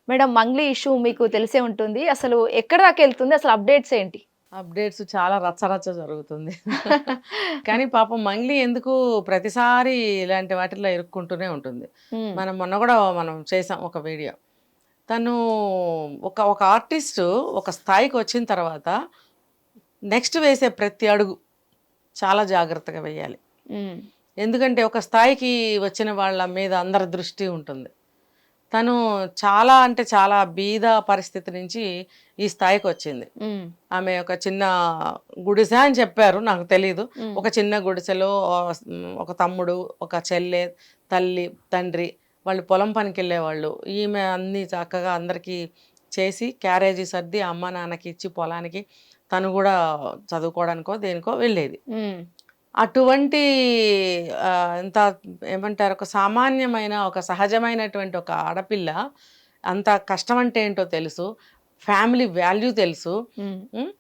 Madam Mangli issue మీకు తెలిసే ఉంటుంది. అసలు ఎక్కడి దాకా ఎళ్తుంది? అసలు అప్‌డేట్స్ ఏంటి? అప్డేట్స్ చాలా రచ్చరచ్చ జరుగుతుంది. కానీ పాపం మంగ్లీ ఎందుకు ప్రతిసారి ఇలాంటి వాటిల్లో ఇరుక్కుంటూనే ఉంటుంది. హ్మ్. మొన్న కూడా మనం చేసాం ఒక వీడియో. తను ఒక ఒక ఆర్టిస్టు ఒక స్థాయికి వచ్చిన తర్వాత నెక్స్ట్ వేసే ప్రతి అడుగు చాలా జాగ్రత్తగా వేయాలి. హ్మ్. ఎందుకంటే ఒక స్థాయికి వచ్చిన వాళ్ళ మీద అందరి దృష్టి ఉంటుంది. తను చాలా అంటే చాలా బీద పరిస్థితి నుంచి ఈ స్థాయికి వచ్చింది. హ్మ్. ఆమె ఒక చిన్న గుడిసె అని చెప్పారు, నాకు తెలీదు. హ్మ్. ఒక చిన్న గుడిసెలో ఒక తమ్ముడు, ఒక చెల్లె, తల్లి, తండ్రి వాళ్ళు పొలం పనికి వెళ్ళేవాళ్ళు. ఈమె అన్నీ చక్కగా అందరికీ చేసి క్యారేజీ సర్ది అమ్మ నాన్నకి ఇచ్చి పొలానికి తను కూడా చదువుకోవడానికో దేనికో వెళ్ళేది. హ్మ్. అటువంటి ఎంత ఏమంటారు, ఒక సామాన్యమైన ఒక సహజమైనటువంటి ఒక ఆడపిల్ల అంత కష్టం అంటే ఏంటో తెలుసు, ఫ్యామిలీ వాల్యూ తెలుసు. హ్మ్. ఉమ్,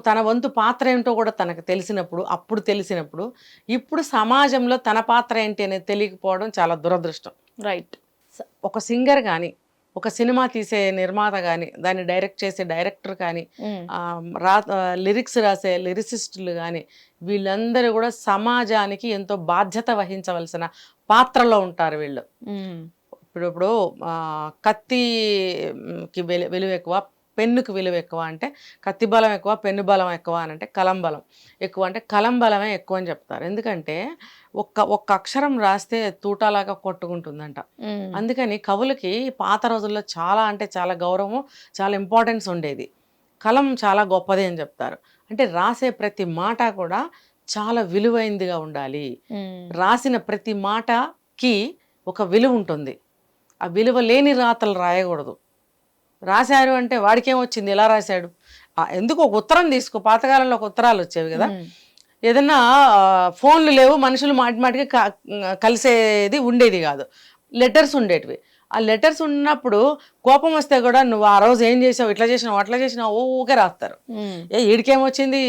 తన వంతు పాత్ర ఏంటో కూడా తనకు తెలిసినప్పుడు, అప్పుడు తెలిసినప్పుడు, ఇప్పుడు సమాజంలో తన పాత్ర ఏంటి అనేది తెలియకపోవడం చాలా దురదృష్టం. రైట్. ఒక సింగర్ కానీ, ఒక సినిమా తీసే నిర్మాత కానీ, దాన్ని డైరెక్ట్ చేసే డైరెక్టర్ కానీ, హ్మ్. లిరిక్స్ రాసే లిరిసిస్టులు కానీ, వీళ్ళందరూ కూడా సమాజానికి ఎంతో బాధ్యత వహించవలసిన పాత్రలో ఉంటారు వీళ్ళు. హ్మ్. ఇప్పుడు కత్తికి విలువ ఎక్కువ, పెన్నుకి విలువ ఎక్కువ అంటే కత్తి బలం ఎక్కువ, పెన్ను బలం ఎక్కువ అని అంటే కలం బలం ఎక్కువ అంటే కలం బలమే ఎక్కువ అని చెప్తారు. ఎందుకంటే ఒక్క అక్షరం రాస్తే తూటాలాగా కొట్టుకుంటుందంట. హ్మ్. అందుకని కవులకి పాత రోజుల్లో చాలా అంటే చాలా గౌరవం, చాలా ఇంపార్టెన్స్ ఉండేది. కలం చాలా గొప్పది అని చెప్తారు. అంటే రాసే ప్రతి మాట కూడా చాలా విలువైందిగా ఉండాలి. హ్మ్. రాసిన ప్రతి మాటకి ఒక విలువ ఉంటుంది. ఆ విలువ లేని రాతలు రాయకూడదు. రాశారు అంటే వాడికేమొచ్చింది, ఎలా రాశాడు, ఎందుకు ఒక ఉత్తరం తీసుకో, పాతకాలంలో ఒక ఉత్తరాలు వచ్చేవి కదా. హ్మ్. ఏదన్నా ఫోన్లు లేవు, మనుషులు మాటి మాటికి కలిసేది ఉండేది కాదు, లెటర్స్ ఉండేటివి. ఆ లెటర్స్ ఉన్నప్పుడు కోపం వస్తే కూడా నువ్వు ఆ రోజు ఏం చేసావు, ఇట్లా చేసినావు అట్లా చేసినావు ఊకే రాస్తారు. హ్మ్. ఈడికేమొచ్చింది,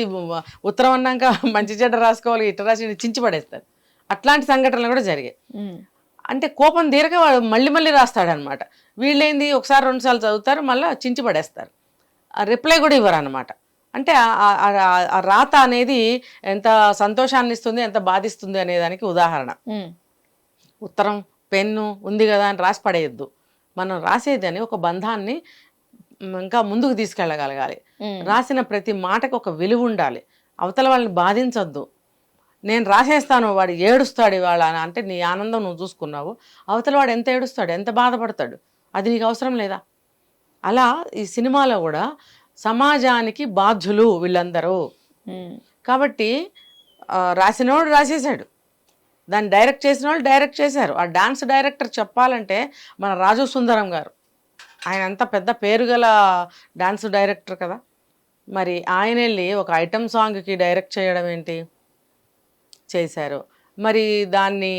ఉత్తరం అన్నాక మంచి చెడ్డ రాసుకోవాలి, ఇట్లా రాసి చించి పడేస్తారు. అట్లాంటి సంఘటనలు కూడా జరిగాయి. హ్మ్. అంటే కోపం తీరక వాడు మళ్ళీ మళ్ళీ రాస్తాడనమాట. వీళ్ళేంది ఒకసారి రెండుసార్లు చదువుతారు, మళ్ళీ చించి పడేస్తారు, రిప్లై కూడా ఇవ్వరు అనమాట. అంటే ఆ రాత అనేది ఎంత సంతోషాన్ని ఇస్తుంది, ఎంత బాధిస్తుంది అనేదానికి ఉదాహరణ. హ్మ్. ఉత్తరం, పెన్ను ఉంది కదా అని రాసి పడేయద్దు. మనం రాసేదని ఒక బంధాన్ని ఇంకా ముందుకు తీసుకెళ్ళగలగాలి. హ్మ్. రాసిన ప్రతి మాటకు ఒక విలువ ఉండాలి. అవతల వాళ్ళని బాధించొద్దు. నేను రాసేస్తాను వాడు ఏడుస్తాడు ఇవాళ అని అంటే నీ ఆనందం నువ్వు చూసుకున్నావు, అవతల వాడు ఎంత ఏడుస్తాడు, ఎంత బాధపడతాడు, అది నీకు అవసరం లేదా? అలా ఈ సినిమాలో కూడా సమాజానికి బాధ్యులు వీళ్ళందరూ. హ్మ్. కాబట్టి రాసినోడు రాసేసాడు, దాన్ని డైరెక్ట్ చేసిన వాళ్ళు డైరెక్ట్ చేశారు. ఆ డాన్స్ డైరెక్టర్ చెప్పాలంటే మన రాజు సుందరం గారు, ఆయన అంత పెద్ద పేరు గల డాన్స్ డైరెక్టర్ కదా. మరి ఆయన వెళ్ళి ఒక ఐటమ్ సాంగ్కి డైరెక్ట్ చేయడం ఏంటి, చేశారు. మరి దాన్ని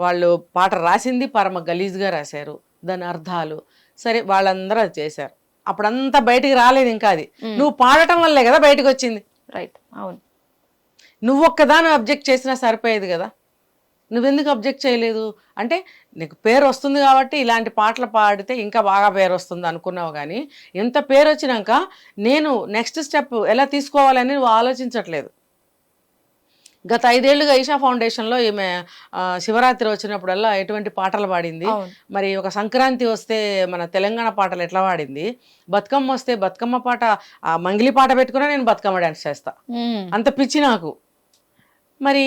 వాళ్ళు పాట రాసింది పరమ గలీజ్గా రాశారు, దాని అర్థాలు సరే వాళ్ళందరూ అది చేశారు. అప్పుడంతా బయటికి రాలేదు ఇంకా అది. నువ్వు పాడటం వల్లే కదా బయటకు వచ్చింది. రైట్. అవును. నువ్వు ఒక్కదాని అబ్జెక్ట్ చేసినా సరిపోయేది కదా, నువ్వెందుకు అబ్జెక్ట్ చేయలేదు? అంటే నీకు పేరు వస్తుంది కాబట్టి ఇలాంటి పాటలు పాడితే ఇంకా బాగా పేరు వస్తుంది అనుకున్నావు, కానీ ఎంత పేరు వచ్చినాక నేను నెక్స్ట్ స్టెప్ ఎలా తీసుకోవాలని నువ్వు ఆలోచించట్లేదు. గత 5 ఏళ్లుగా ఈషా ఫౌండేషన్లో ఈమె శివరాత్రి వచ్చినప్పుడల్లా ఎటువంటి పాటలు పాడింది, అవును. మరి ఒక సంక్రాంతి వస్తే మన తెలంగాణ పాటలు ఎట్లా పాడింది, బతుకమ్మ వస్తే బతుకమ్మ పాట, మంగిలి పాట పెట్టుకున్నా నేను బతుకమ్మ డ్యాన్స్ చేస్తా, హ్మ్. అంత పిచ్చి నాకు. మరి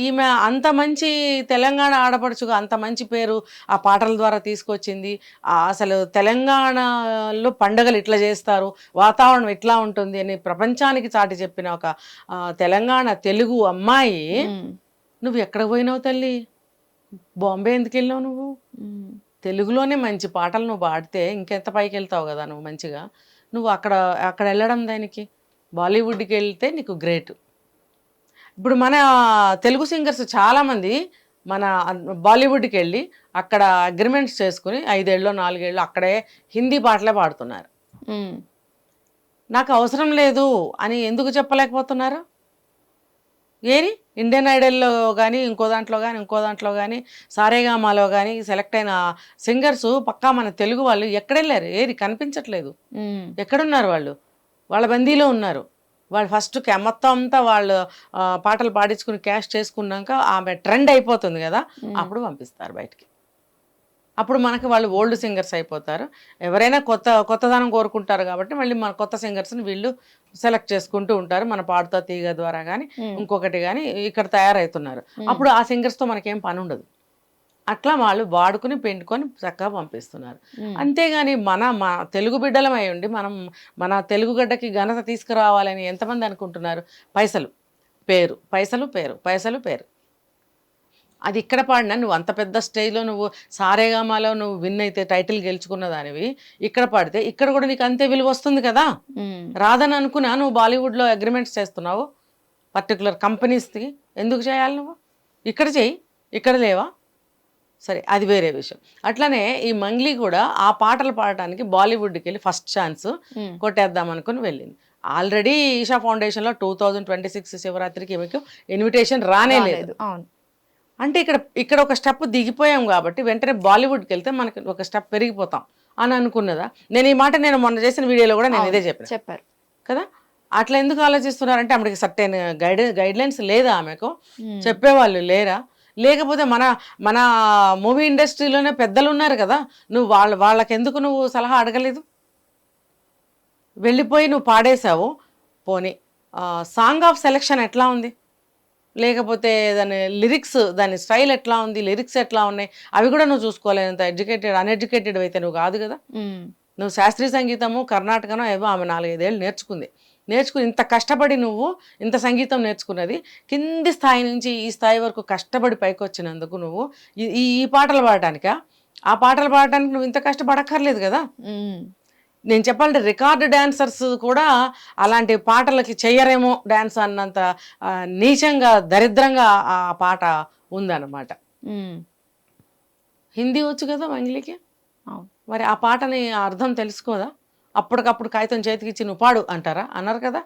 ఈమె అంత మంచి తెలంగాణ ఆడపడుచుగా అంత మంచి పేరు ఆ పాటల ద్వారా తీసుకొచ్చింది. అసలు తెలంగాణలో పండుగలు ఇట్లా చేస్తారు, వాతావరణం ఇట్లా ఉంటుంది అని ప్రపంచానికి చాటి చెప్పిన ఒక తెలంగాణ తెలుగు అమ్మాయి. హ్మ్. నువ్వు ఎక్కడ పోయినావు తల్లి, బాంబే ఎందుకు వెళ్ళావు నువ్వు? హ్మ్. తెలుగులోనే మంచి పాటలు నువ్వు పాడితే ఇంకెంత పైకి వెళ్తావు కదా నువ్వు మంచిగా. నువ్వు అక్కడ అక్కడ వెళ్ళడం దానికి, బాలీవుడ్కి వెళ్తే నీకు గ్రేట్. ఇప్పుడు మన తెలుగు సింగర్స్ చాలామంది మన బాలీవుడ్కి వెళ్ళి అక్కడ అగ్రిమెంట్స్ చేసుకుని 5 ఏళ్ళు 4 ఏళ్ళు అక్కడే హిందీ పాటలే పాడుతున్నారు. హ్మ్. నాకు అవసరం లేదు అని ఎందుకు చెప్పలేకపోతున్నారు? ఏరి ఇండియన్ ఐడల్లో కానీ ఇంకో దాంట్లో కానీ సారేగామాలో కానీ సెలెక్ట్ అయిన సింగర్స్ పక్కా మన తెలుగు వాళ్ళు ఎక్కడెళ్ళారు? ఏరి కనిపించట్లేదు. ఎక్కడున్నారు వాళ్ళు? వాళ్ళ బందీలో ఉన్నారు. వాళ్ళు ఫస్ట్ మొత్తం అంతా వాళ్ళు పాటలు పాడించుకుని క్యాష్ చేసుకున్నాక ఆమె ట్రెండ్ అయిపోతుంది కదా, అప్పుడు పంపిస్తారు బయటికి. అప్పుడు మనకి వాళ్ళు ఓల్డ్ సింగర్స్ అయిపోతారు. ఎవరైనా కొత్తదనం కోరుకుంటారు కాబట్టి మళ్ళీ మన కొత్త సింగర్స్ని వీళ్ళు సెలెక్ట్ చేసుకుంటూ ఉంటారు. మన పాడుతా తీగ ద్వారా కానీ ఇంకొకటి కానీ ఇక్కడ తయారవుతున్నారు. అప్పుడు ఆ సింగర్స్తో మనకేం పని ఉండదు. అట్లా వాళ్ళు వాడుకుని పెండుకొని చక్కగా పంపిస్తున్నారు. అంతేగాని మా తెలుగు బిడ్డలమై ఉండి మన తెలుగు గడ్డకి ఘనత తీసుకురావాలని ఎంతమంది అనుకుంటున్నారు? పైసలు పేరు. అది ఇక్కడ పాడినా నువ్వు అంత పెద్ద స్టేజ్లో నువ్వు సారేగామాలో నువ్వు విన్ అయితే టైటిల్ గెలుచుకున్న దానివి ఇక్కడ పాడితే ఇక్కడ కూడా నీకు అంతే విలువ వస్తుంది కదా. రాదని అనుకున్నా నువ్వు బాలీవుడ్లో అగ్రిమెంట్స్ చేస్తున్నావు పర్టికులర్ కంపెనీస్కి. ఎందుకు చేయాలి నువ్వు? ఇక్కడ చేయి, ఇక్కడ లేవా? సరే, అది వేరే విషయం. అట్లనే ఈ మంగ్లీ కూడా ఆ పాటలు పాడటానికి బాలీవుడ్కి వెళ్ళి ఫస్ట్ ఛాన్స్ కొట్టేద్దాం అనుకుని వెళ్ళింది. ఆల్రెడీ ఈషా ఫౌండేషన్లో 2026 శివరాత్రికి మీకు ఇన్విటేషన్ రానే లేదు. అంటే ఇక్కడ ఒక స్టెప్ దిగిపోయాం కాబట్టి వెంటనే బాలీవుడ్కి వెళ్తే మనకి ఒక స్టెప్ పెరిగిపోతాం అని అనుకున్నదా? నేను మొన్న చేసిన వీడియోలో కూడా నేను ఇదే చెప్పారు కదా. అట్లా ఎందుకు ఆలోచిస్తున్నారంటే ఆమెకి సర్టెన్ గైడ్ లైన్స్ లేదా? ఆమెకు చెప్పేవాళ్ళు లేరా? లేకపోతే మన మూవీ ఇండస్ట్రీలోనే పెద్దలు ఉన్నారు కదా, నువ్వు వాళ్ళకి ఎందుకు నువ్వు సలహా అడగలేదు? వెళ్ళిపోయి నువ్వు పాడేశావు. పోనీ సాంగ్ ఆఫ్ సెలెక్షన్ ఎట్లా ఉంది? లేకపోతే దాని లిరిక్స్, దాని స్టైల్ ఎట్లా ఉంది, లిరిక్స్ ఎట్లా ఉన్నాయి, అవి కూడా నువ్వు చూసుకోలేనంత అన్ఎడ్యుకేటెడ్ అయితే నువ్వు కాదు కదా. నువ్వు శాస్త్రీయ సంగీతము కర్ణాటకనో ఏవో ఆమె 4-5 ఏళ్ళు నేర్చుకుని ఇంత కష్టపడి నువ్వు ఇంత సంగీతం నేర్చుకున్నది కింది స్థాయి నుంచి ఈ స్థాయి వరకు కష్టపడి పైకి వచ్చినందుకు నువ్వు ఈ పాటలు పాడటానికా? ఆ పాటలు పాడటానికి నువ్వు ఇంత కష్టపడక్కర్లేదు కదా. నేను చెప్పాలంటే రికార్డు డాన్సర్స్ కూడా అలాంటి పాటలకి చెయ్యరేమో డాన్స్ అన్నంత నీచంగా దరిద్రంగా ఆ పాట ఉందన్నమాట. హిందీ వచ్చు కదా మంగ్లీకి, మరి ఆ పాటని అర్థం తెలుసుకోదా? అప్పటికప్పుడు కాగితం చేతికిచ్చి నువ్వు పాడు అంటారా? అన్నారు కదా.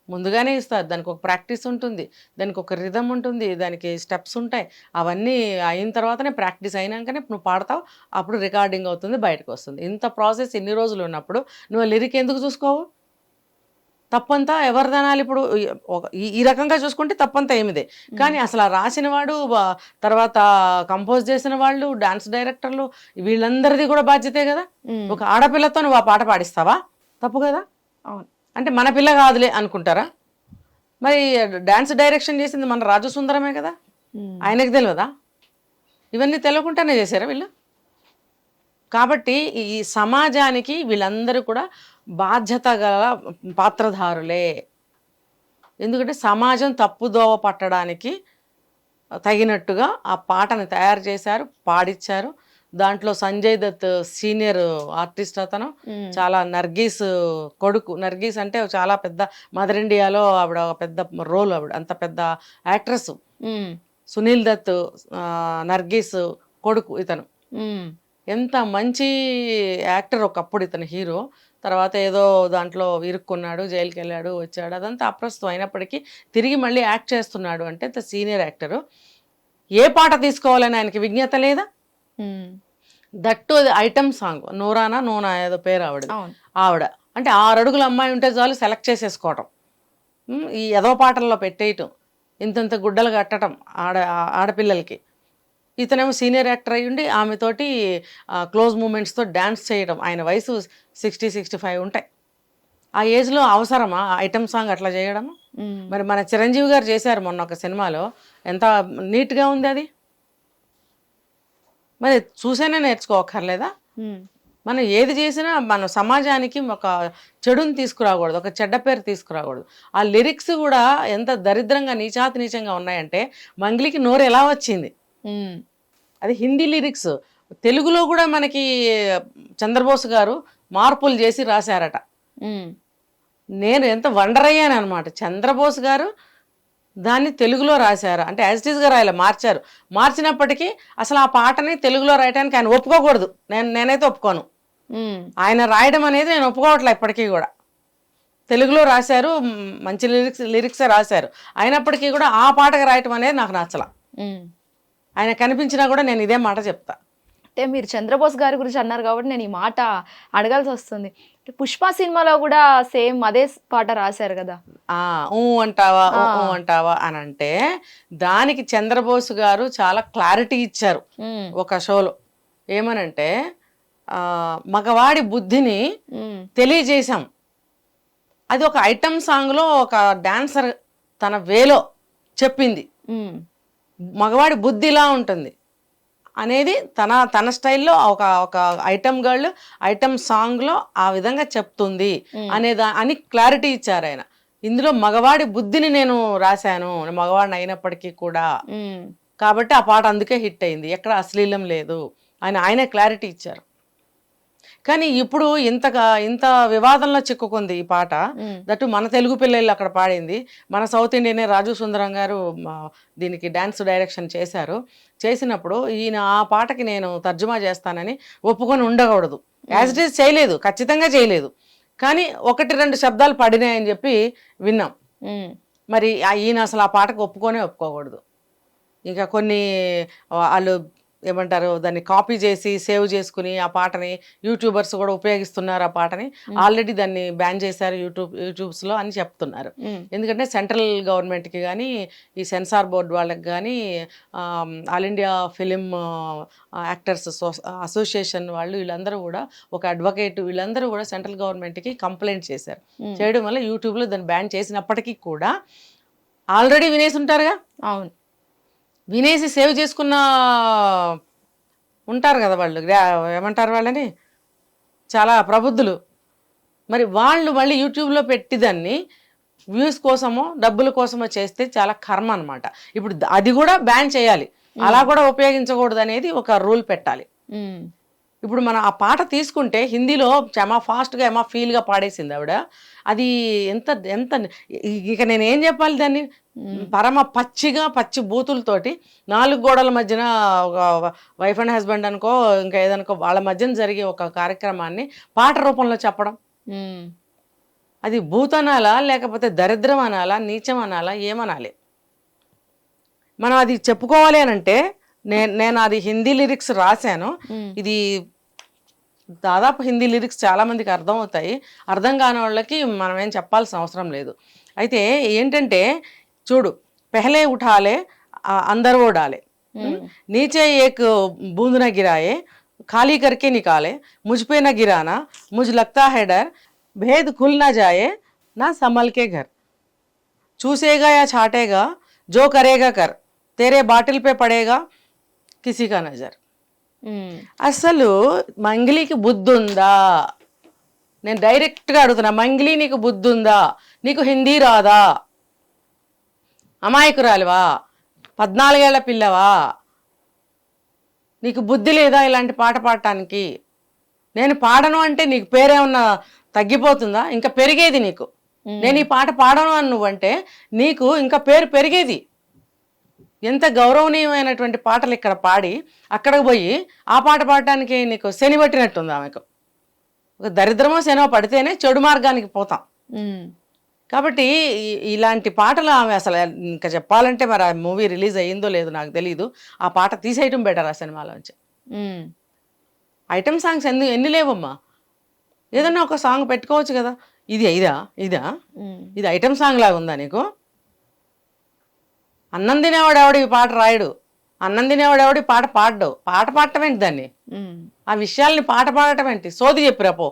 ముందుగానే ఇస్తారు. దానికి ఒక ప్రాక్టీస్ ఉంటుంది, దానికి ఒక రిథమ్ ఉంటుంది, దానికి స్టెప్స్ ఉంటాయి. అవన్నీ అయిన తర్వాతనే ప్రాక్టీస్ అయినాకనే నువ్వు పాడతావు. అప్పుడు రికార్డింగ్ అవుతుంది, బయటకు వస్తుంది. ఇంత ప్రాసెస్ ఇన్ని రోజులు ఉన్నప్పుడు నువ్వు లిరిక్ ఎందుకు చూసుకోవు? తప్పంతా ఎవరిదనాలి? ఇప్పుడు ఈ రకంగా చూసుకుంటే తప్పంతా ఏమిదే. కానీ అసలు రాసిన వాడు, తర్వాత కంపోజ్ చేసిన వాళ్ళు, డాన్స్ డైరెక్టర్లు, వీళ్ళందరిది కూడా బాధ్యతే కదా. ఒక ఆడపిల్లతో నువ్వు ఆ పాట పాడిస్తావా? తప్పు కదా. అవును, అంటే మన పిల్ల కాదులే అనుకుంటారా? మరి డాన్స్ డైరెక్షన్ చేసింది మన రాజు సుందరమే కదా, ఆయనకు తెలియదా? ఇవన్నీ తెలియకుండానే చేశారా వీళ్ళు? కాబట్టి ఈ సమాజానికి వీళ్ళందరూ కూడా బాధ్యత గల పాత్రధారులే. ఎందుకంటే సమాజం తప్పుదోవ పట్టడానికి తగినట్టుగా ఆ పాటను తయారు చేశారు, పాడిచ్చారు. దాంట్లో సంజయ్ దత్ సీనియర్ ఆర్టిస్ట్, అతను చాలా నర్గీస్ కొడుకు. నర్గీస్ అంటే చాలా పెద్ద మదర్ ఇండియాలో ఆవిడ ఒక పెద్ద రోల్, ఆవిడ అంత పెద్ద యాక్ట్రెస్. సునీల్ దత్ నర్గీస్ కొడుకు ఇతను. ఎంత మంచి యాక్టర్ ఒకప్పుడు ఇతను, హీరో. తర్వాత ఏదో దాంట్లో ఇరుక్కున్నాడు, జైలుకి వెళ్ళాడు, వచ్చాడు. అదంతా అప్రస్తుతం అయినప్పటికీ తిరిగి మళ్ళీ యాక్ట్ చేస్తున్నాడు అంటే సీనియర్ యాక్టరు. ఏ పాట తీసుకోవాలని ఆయనకి విజ్ఞత లేదా? దట్టు అది ఐటమ్ సాంగ్. నోనా ఏదో పేరు ఆవిడ అంటే 6 అడుగుల అమ్మాయి ఉంటే చాలు సెలెక్ట్ చేసేసుకోవటం, ఈ ఏదో పాటల్లో పెట్టేయటం, ఇంతంత గుడ్డలు కట్టడం ఆడపిల్లలకి. ఇతనేమో సీనియర్ యాక్టర్ అయ్యుండి ఆమెతోటి క్లోజ్ మూమెంట్స్తో డ్యాన్స్ చేయడం. ఆయన వయసు 60-65 ఉంటాయి. ఆ ఏజ్లో అవసరమా ఐటమ్ సాంగ్ అట్లా చేయడం? మరి మన చిరంజీవి గారు చేశారు మొన్న ఒక సినిమాలో, ఎంత నీట్గా ఉంది అది. మరి చూసేనే నేర్చుకోకర్లేదా? మనం ఏది చేసినా మన సమాజానికి ఒక చెడుని తీసుకురాకూడదు, ఒక చెడ్డ పేరు తీసుకురాకూడదు. ఆ లిరిక్స్ కూడా ఎంత దరిద్రంగా నీచంగా ఉన్నాయంటే మంగ్లీకి నోరు ఎలా వచ్చింది? అది హిందీ లిరిక్స్. తెలుగులో కూడా మనకి చంద్రబోస్ గారు మార్పులు చేసి రాశారట. నేను ఎంత వండర్ అయ్యాను అనమాట. చంద్రబోస్ గారు దాన్ని తెలుగులో రాశారు అంటే యాజ్ ఇట్ ఈస్గా రాయాలి, మార్చినప్పటికీ అసలు ఆ పాటని తెలుగులో రాయడానికి ఆయన ఒప్పుకోకూడదు. నేనైతే ఒప్పుకోను. ఆయన రాయడం అనేది నేను ఒప్పుకోవట్లే ఇప్పటికీ కూడా. తెలుగులో రాశారు, మంచి లిరిక్సే రాశారు. అయినప్పటికీ కూడా ఆ పాటకు రాయటం అనేది నాకు నచ్చల. ఆయన కనిపించినా కూడా నేను ఇదే మాట చెప్తా. అంటే మీరు చంద్రబోస్ గారి గురించి అన్నారు కాబట్టి నేను ఈ మాట అడగాల్సి వస్తుంది. పుష్ప సినిమాలో కూడా సేమ్ అదే పాట రాశారు కదా. ఊ అంటావా ఊ అంటావా అని అంటే దానికి చంద్రబోస్ గారు చాలా క్లారిటీ ఇచ్చారు ఒక షోలో. ఏమనంటే మగవాడి బుద్ధిని తెలియజేశాం. అది ఒక ఐటమ్ సాంగ్లో ఒక డాన్సర్ తన వేలో చెప్పింది. మగవాడి బుద్ధి ఇలా ఉంటుంది అనేది తన స్టైల్లో ఒక ఐటమ్ గర్ల్ ఐటమ్ సాంగ్లో ఆ విధంగా చెప్తుంది అని క్లారిటీ ఇచ్చారు ఆయన. ఇందులో మగవాడి బుద్ధిని నేను రాశాను, మగవాడిని అయినప్పటికీ కూడా, కాబట్టి ఆ పాట అందుకే హిట్ అయింది, ఎక్కడ అశ్లీలం లేదు అని ఆయనే క్లారిటీ ఇచ్చారు. కానీ ఇప్పుడు ఇంత వివాదంలో చిక్కుకుంది ఈ పాట. దట్టు మన తెలుగు పిల్లలు అక్కడ పాడింది. మన సౌత్ ఇండియనే రాజు సుందరం గారు దీనికి డాన్స్ డైరెక్షన్ చేశారు. చేసినప్పుడు ఈయన ఆ పాటకి నేను తర్జుమా చేస్తానని ఒప్పుకొని ఉండకూడదు. యాజ్ ఇట్ ఈజ్ చేయలేదు, ఖచ్చితంగా చేయలేదు. కానీ 1-2 శబ్దాలు పడినాయని చెప్పి విన్నాం. మరి ఈయన అసలు ఆ పాటకు ఒప్పుకోకూడదు. ఇంకా కొన్ని వాళ్ళు ఏమంటారు దాన్ని కాపీ చేసి సేవ్ చేసుకుని ఆ పాటని యూట్యూబర్స్ కూడా ఉపయోగిస్తున్నారు. ఆ పాటని ఆల్రెడీ దాన్ని బ్యాన్ చేశారు యూట్యూబ్స్లో అని చెప్తున్నారు. ఎందుకంటే సెంట్రల్ గవర్నమెంట్కి కానీ ఈ సెన్సార్ బోర్డు వాళ్ళకి కానీ all India film actors association వాళ్ళు వీళ్ళందరూ కూడా ఒక అడ్వకేట్ వీళ్ళందరూ కూడా సెంట్రల్ గవర్నమెంట్కి కంప్లైంట్ చేశారు. చేయడం వల్ల యూట్యూబ్లో దాన్ని బ్యాన్ చేసినప్పటికీ కూడా ఆల్రెడీ వినేసి ఉంటారుగా. అవును, వినేసి సేవ్ చేసుకున్న ఉంటారు కదా వాళ్ళు, ఏమంటారు వాళ్ళని, చాలా ప్రబుద్ధులు. మరి వాళ్ళు మళ్ళీ యూట్యూబ్లో పెట్టి దాన్ని వ్యూస్ కోసమో డబ్బుల కోసమో చేస్తే చాలా కర్మ అనమాట. ఇప్పుడు అది కూడా బ్యాన్ చేయాలి, అలా కూడా ఉపయోగించకూడదు అనేది ఒక రూల్ పెట్టాలి. ఇప్పుడు మనం ఆ పాట తీసుకుంటే హిందీలో ఏమా ఫాస్ట్గా ఏమా ఫీల్గా పాడేసింది ఆవిడ. అది ఎంత ఇక నేను ఏం చెప్పాలి దాన్ని, పరమ పచ్చి బూతులతోటి 4 గోడల మధ్యన ఒక వైఫ్ అండ్ హస్బెండ్ అనుకో ఇంకా ఏదనుకో వాళ్ళ మధ్యన జరిగే ఒక కార్యక్రమాన్ని పాట రూపంలో చెప్పడం, అది భూతనాలా లేకపోతే దరిద్రం అనాలా నీచం అనాలా ఏమనాలి? మనం అది చెప్పుకోవాలి అని అంటే నేను అది హిందీ లిరిక్స్ రాశాను. ఇది దాదాపు హిందీ లిరిక్స్ చాలా మందికి అర్థం అవుతాయి. అర్థం కాని వాళ్ళకి మనం ఏం చెప్పాల్సిన అవసరం లేదు. అయితే ఏంటంటే చూడు, పెహలే ఉఠాలే అందర్ वो डाले, नीचे एक बूंद न गिराए, खाली करके निकाले, मुझ पे न गिराना, मुझ लगता है डर, भेद खुल ना जाए ना संभल के घर, चूसेगा या छाटेगा जो करेगा कर, तेरे बाटिल पे पड़ेगा किसी का नजर. అసలు మంగ్లీకి బుద్ధి ఉందా? నేను డైరెక్ట్గా అడుగుతున్నా, మంగ్లీ నీకు బుద్ధి ఉందా? నీకు హిందీ రాదా? అమాయకురాలివా? 14 ఏళ్ల పిల్లవా? నీకు బుద్ధి లేదా ఇలాంటి పాట పాడటానికి? నేను పాడను అంటే నీకు పేరేమన్నా తగ్గిపోతుందా? ఇంకా పెరిగేది నీకు. నేను ఈ పాట పాడను అని నువ్వంటే నీకు ఇంకా పేరు పెరిగేది. ఎంత గౌరవనీయమైనటువంటి పాటలు ఇక్కడ పాడి అక్కడికి పోయి ఆ పాట పాడటానికి నీకు శని పట్టినట్టుంది. ఆమెకు ఒక దరిద్రమో శనో పడితేనే చెడు మార్గానికి పోతాం. కాబట్టి ఇలాంటి పాటలు ఆమె అసలు ఇంకా చెప్పాలంటే మరి ఆ మూవీ రిలీజ్ అయ్యిందో లేదో నాకు తెలీదు. ఆ పాట తీసేయటం బెటర్ ఆ సినిమాలోంచి. ఐటమ్ సాంగ్స్ ఎన్ని లేవమ్మా? ఏదన్నా ఒక సాంగ్ పెట్టుకోవచ్చు కదా. ఇది ఐటమ్ సాంగ్ లాగా ఉందా నీకు? అన్నం తినేవాడు ఎవడు ఈ పాట రాయడు, అన్నం తినేవాడు ఎవడు ఈ పాట పాడడు. పాట పాడటం ఏంటి దాన్ని? ఆ విషయాల్ని పాట పాడటం ఏంటి? సోది చెప్పిరాపో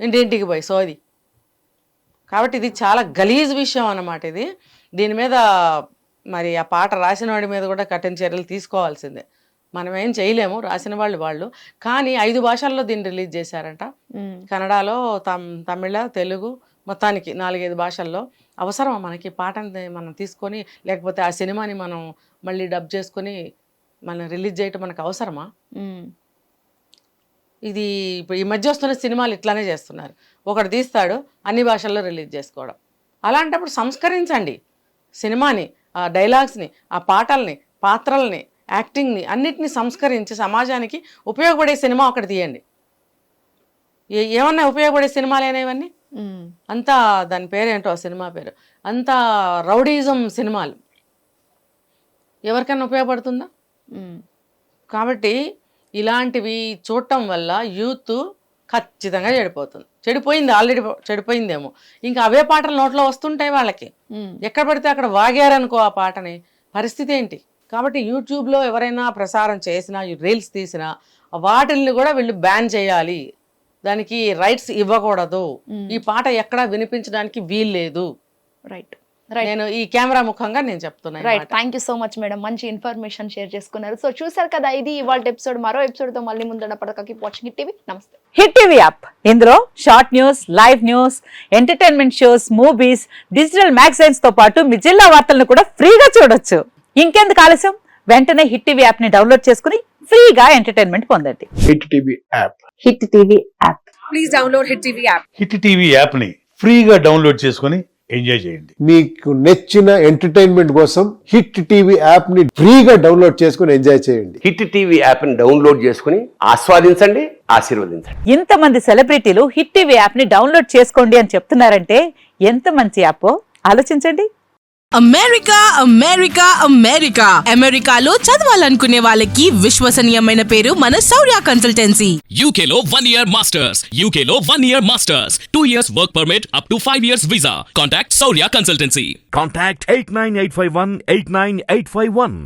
ఇంటింటికి పోయి సోది. కాబట్టి ఇది చాలా గలీజ్ విషయం అన్నమాట. దీని మీద మరి ఆ పాట రాసిన వాడి మీద కూడా కఠిన చర్యలు తీసుకోవాల్సిందే. మనం ఏం చేయలేము, రాసిన వాళ్ళు. కానీ 5 భాషల్లో దీన్ని రిలీజ్ చేశారంట. కన్నడలో, తమిళ, తెలుగు, మొత్తానికి 4-5 భాషల్లో. అవసరమా మనకి పాటని మనం తీసుకొని, లేకపోతే ఆ సినిమాని మనం మళ్ళీ డబ్ చేసుకొని మనం రిలీజ్ చేయటం మనకు అవసరమా? ఇది ఇప్పుడు ఈ మధ్య వస్తున్న సినిమాలు ఇట్లానే చేస్తున్నారు. ఒకడు తీస్తాడు, అన్ని భాషల్లో రిలీజ్ చేసుకోవడం. అలాంటప్పుడు సంస్కరించండి సినిమాని, ఆ డైలాగ్స్ని, ఆ పాటల్ని, పాత్రల్ని, యాక్టింగ్ని అన్నిటినీ సంస్కరించి సమాజానికి ఉపయోగపడే సినిమా ఒకటి తీయండి. ఏమన్నా ఉపయోగపడే సినిమాలు అనేవన్నీ అంతా దాని పేరేంటో ఆ సినిమా పేరు, అంతా రౌడీజం సినిమాలు. ఎవరికైనా ఉపయోగపడుతుందా? కాబట్టి ఇలాంటివి చూడటం వల్ల యూత్ ఖచ్చితంగా చెడిపోయింది, ఆల్రెడీ చెడిపోయిందేమో. ఇంకా అవే పాటలు నోట్లో వస్తుంటాయి వాళ్ళకి, ఎక్కడ పడితే అక్కడ వాగారనుకో ఆ పాటని, పరిస్థితి ఏంటి? కాబట్టి యూట్యూబ్లో ఎవరైనా ప్రసారం చేసినా, రీల్స్ తీసినా వాటిల్ని కూడా వీళ్ళు బ్యాన్ చేయాలి, దానికి రైట్స్ ఇవ్వకూడదు, ఈ పాట ఎక్కడా వినిపించడానికి వీల్లేదు. రైట్. నేను ఈ కెమెరా ముఖంగా నేను చెప్తున్నాను. Right, thank you so much madam, మంచి ఇన్ఫర్మేషన్ షేర్ చేసుకున్నారు. సో చూసారు కదా, ఇది ఇవాళ ఎపిసోడ్. మరో ఎపిసోడ్ తో మళ్ళీ ముందు పడకకి వాచింగ్ హిట్ టీవీ. నమస్తే. హిట్ టీవీ యాప్, ఇందులో short news, live news, entertainment shows, movies, digital magazines తో పాటు మీ జిల్లా వార్తలను కూడా ఫ్రీగా చూడొచ్చు. ఇంకెందుకు ఆలస్యం, వెంటనే హిట్ టీవీ యాప్ ని డౌన్లోడ్ చేసుకుని ఫ్రీగా ఎంటర్టైన్మెంట్ పొందండి. Hit TV app. Hit TV app. Please download hit TV app. Hit TV app ని ఫ్రీగా డౌన్లోడ్ చేసుకొని ఎంజాయ్ చేయండి. మీకు నచ్చిన ఎంటర్టైన్మెంట్ కోసం హిట్ టీవీ యాప్ ని ఫ్రీగా డౌన్లోడ్ చేసుకుని ఎంజాయ్ చేయండి. హిట్ టీవీ యాప్ ని డౌన్లోడ్ చేసుకుని ఆస్వాదించండి, ఆశీర్వదించండి. ఇంతమంది సెలబ్రిటీలు హిట్ టీవీ యాప్ ని డౌన్లోడ్ చేసుకోండి అని చెప్తున్నారంటే ఎంత మంచి యాప్ ఆలోచించండి. అమెరికా అమెరికా అమెరికా అమెరికాలో చదవాలనుకునే వాళ్ళకి విశ్వసనీయమైన పేరు మన శౌర్య కన్సల్టెన్సీ. UK లో 1 year masters. UK లో 1 year masters. 2 years work permit up to 5 years visa. Contact Saurya Consultancy. Contact 89851 89851.